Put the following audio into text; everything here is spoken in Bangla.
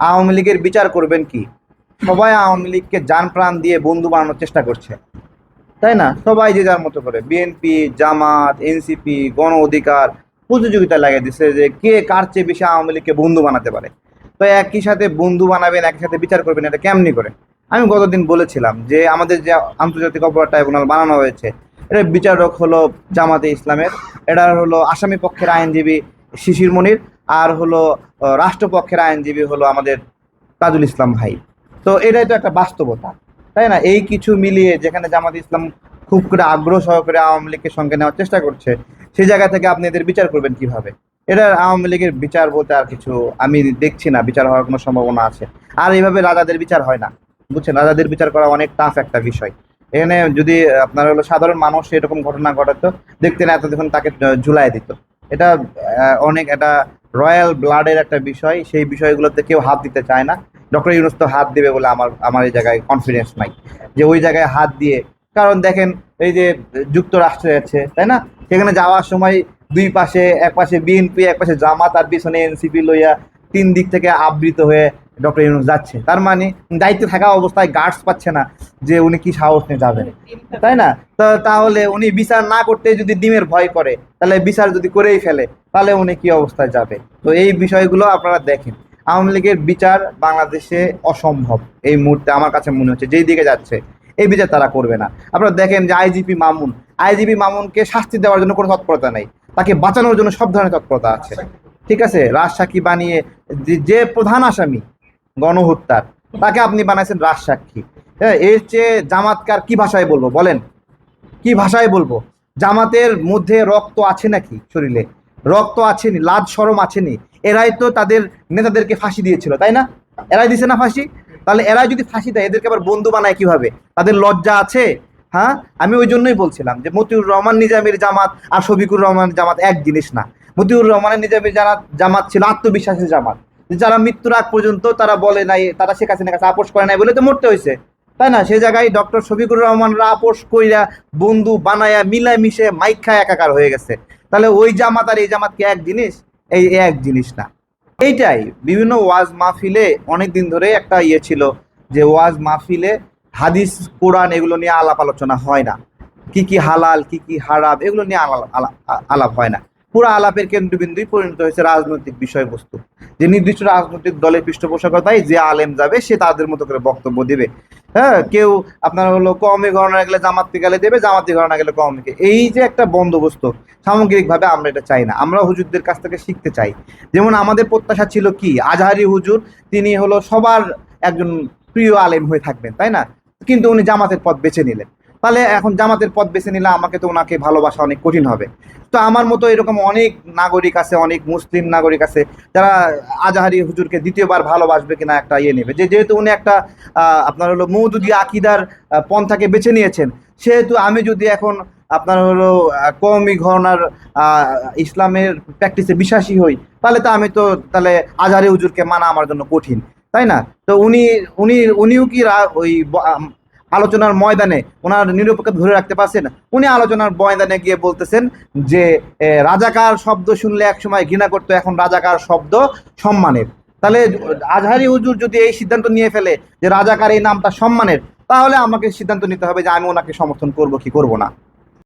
আওয়ামী লীগের বিচার করবেন কি? সবাই আওয়ামী লীগকে জান প্রাণ দিয়ে বন্ধু বানানোর চেষ্টা করছে, তাই না? সবাই যে যার মতো করে, বিএনপি, জামাত, এনসিপি, গণ অধিকার প্রতিযোগিতা লাগিয়ে দিচ্ছে যে কে কার চেয়ে বেশি আওয়ামী লীগকে বন্ধু বানাতে পারে। তো একই সাথে বন্ধু বানাবেন, একই সাথে বিচার করবেন, এটা কেমনি করে? আমি গতদিন বলেছিলাম যে আমাদের যে আন্তর্জাতিক অপরাধ ট্রাইব্যুনাল বানানো হয়েছে, এটার বিচারক হলো জামাতে ইসলামের, এটা হলো আসামি পক্ষের আইনজীবী শিশির মনির, আর হলো রাষ্ট্রপক্ষের আইনজীবী হলো আমাদের তাজুল ইসলাম ভাই। তো এটাই তো একটা বাস্তবতা, তাই না? এই কিছু মিলিয়ে যেখানে জামাত ইসলাম খুব করে আগ্রহ সহকারে আওয়ামী লীগের সঙ্গে নেওয়ার চেষ্টা করছে, সেই জায়গা থেকে আপনি এদের বিচার করবেন কিভাবে? এটা আওয়ামী লীগের বিচার বলতে আর কিছু আমি দেখছি না বিচার হওয়ার কোনো সম্ভাবনা আছে। আর এইভাবে রাজাদের বিচার হয় না, বুঝছেন? রাজাদের বিচার করা অনেক টাফ একটা বিষয়। এখানে যদি আপনার হলো সাধারণ মানুষ এরকম ঘটনা ঘটাতো, দেখতেন এতক্ষণ তাকে ঝুলাই দিত। এটা অনেক একটা রয়্যাল ব্লাডের একটা বিষয়, সেই বিষয়গুলোতে কেউ হাত দিতে চায় না। ডক্টর ইউনূস তো হাত দিবে বলে আমার আমার এই জায়গায় কনফিডেন্স নাই যে ওই জায়গায় হাত দিয়ে। কারণ দেখেন, এই যে যুক্তরাষ্ট্রে আছে, তাই না? সেখানে যাওয়ার সময় দুই পাশে, এক পাশে বিএনপি, এক পাশে জামাত, আর পিছনে এনসিপি লইয়া তিন দিক থেকে আবৃত হয়ে ডক্টর ইউনূস যাচ্ছে। তার মানে দায়িত্বে থাকা অবস্থায় গার্ডস পাচ্ছে না যে উনি কি সাহস নিয়ে যাবেন, তাই না? তো তাহলে উনি বিচার না করতে যদি ডিমের ভয় করে, তাহলে বিচার যদি করেই ফেলে, তাহলে উনি কি অবস্থায় যাবে? তো এই বিষয়গুলো আপনারা দেখেন। আওয়ামী লীগের বিচার বাংলাদেশে অসম্ভব এই মুহূর্তে, আমার কাছে মনে হচ্ছে যেই দিকে যাচ্ছে এই বিচার তারা করবে না। আপনারা দেখেন যে আইজিপি মামুনকে শাস্তি দেওয়ার জন্য কোনো তৎপরতা নেই, তাকে বাঁচানোর জন্য সব ধরনের তৎপরতা আছে। ঠিক আছে, রাজসাক্ষী বানিয়ে যে প্রধান আসামি গণহত্যার, তাকে আপনি বানাইছেন রাজসাক্ষী। হ্যাঁ, এর চেয়ে জামাতকার কি ভাষায় বলবো বলেন? কি ভাষায় বলবো? জামাতের মধ্যে রক্ত আছে নাকি শরীরে? রক্ত আছেনি, লাজ শরম আছেনি? এরাই তো তাদের নেতাদেরকে ফাঁসি দিয়েছিল, তাই না? এরাই দিছে না ফাঁসি? তাহলে এরাই যদি ফাঁসি দেয়, এদেরকে আবার বন্ধু বানায় কিভাবে? তাদের লজ্জা আছে? হ্যাঁ, আমি ওই জন্যই বলছিলাম যে মতিউর রহমান নিজামীর জামাত আর শফিকুর রহমান জামাত এক জিনিস না। মতিউর রহমানের নিজামীর জামাত ছিল আত্মবিশ্বাসী জামাত, যারা মৃত্যুর আগ পর্যন্ত তারা বলে নাই, তারা শেখ হাসিনার কাছে আপোষ করে নাই বলে তো মরতে হয়েছে, তাই না? সে জায়গায় ডক্টর শফিকুর রহমানরা আপোষ কইরা বন্ধু বানায়া মিলায় মিশে মাইক খায় একাকার হয়ে গেছে। তাহলে ওই জামাত আর এই জামাত কি এক জিনিস? এই এক জিনিস না। এইটাই বিভিন্ন ওয়াজ মাহফিলে অনেক দিন ধরে একটা ইয়ে ছিল যে ওয়াজ মাহফিলে হাদিস, কোরআন এগুলো নিয়ে আলাপ আলোচনা হয় না। কি কি হালাল, কি কি হারাম, এগুলো নিয়ে আলাপ হয় না। পুরো আলাপের কেন্দ্রবিন্দুই পরিণত হয়েছে রাজনৈতিক বিষয়বস্তু, যে নির্দিষ্ট রাজনৈতিক দলের পৃষ্ঠপোষকতায় যে আলেম যাবে সে তাদের মতো করে বক্তব্য দিবে। হ্যাঁ, কেউ আপনার হলো কওমি ঘরানা গেলে জামাতি গেলে দেবে, জামাতি ঘরানা গেলে কওমিকে। এই যে একটা বন্দোবস্ত, সামগ্রিকভাবে আমরা এটা চাই না। আমরা হুজুরদের কাছ থেকে শিখতে চাই। যেমন আমাদের প্রত্যাশা ছিল কি, আজহারি হুজুর তিনি হলো সবার একজন প্রিয় আলেম হয়ে থাকবেন, তাই না? কিন্তু উনি জামাতের পথ বেছে নিলেন। তাহলে এখন জামাতের পথ বেছে নিলে আমাকে তো ওনাকে ভালোবাসা অনেক কঠিন হবে। তো আমার মতো এরকম অনেক নাগরিক আছে, অনেক মুসলিম নাগরিক আছে, যারা আজহারি হুজুরকে দ্বিতীয়বার ভালোবাসবে কিনা একটা ইয়ে নেবে, যে যেহেতু উনি একটা আপনার হলো মওদুদি আকিদার পন্থাকে বেছে নিয়েছেন, সেহেতু আমি যদি এখন আপনার হলো কওমি ঘরানার আহ, ইসলামের প্র্যাকটিসে বিশ্বাসী হই, তাহলে তো আমি তো তাহলে আজহারি হুজুরকে মানা আমার জন্য কঠিন, তাই না? তো উনি উনি উনিও কি ওই আলোচনার ময়দানে ওনার নিরপেক্ষ ধরে রাখতে পারছেন? উনি আলোচনার ময়দানে গিয়ে বলতেছেন যে রাজাকার শব্দ শুনলে এক সময় ঘৃণা করতো, এখন রাজাকার শব্দ সম্মানের। তাহলে আজহারি হুজুর যদি এই সিদ্ধান্ত নিয়ে ফেলে যে রাজাকার এই নামটা সম্মানের, তাহলে আমাকে সিদ্ধান্ত নিতে হবে যে আমি ওনাকে সমর্থন করব কি করব না।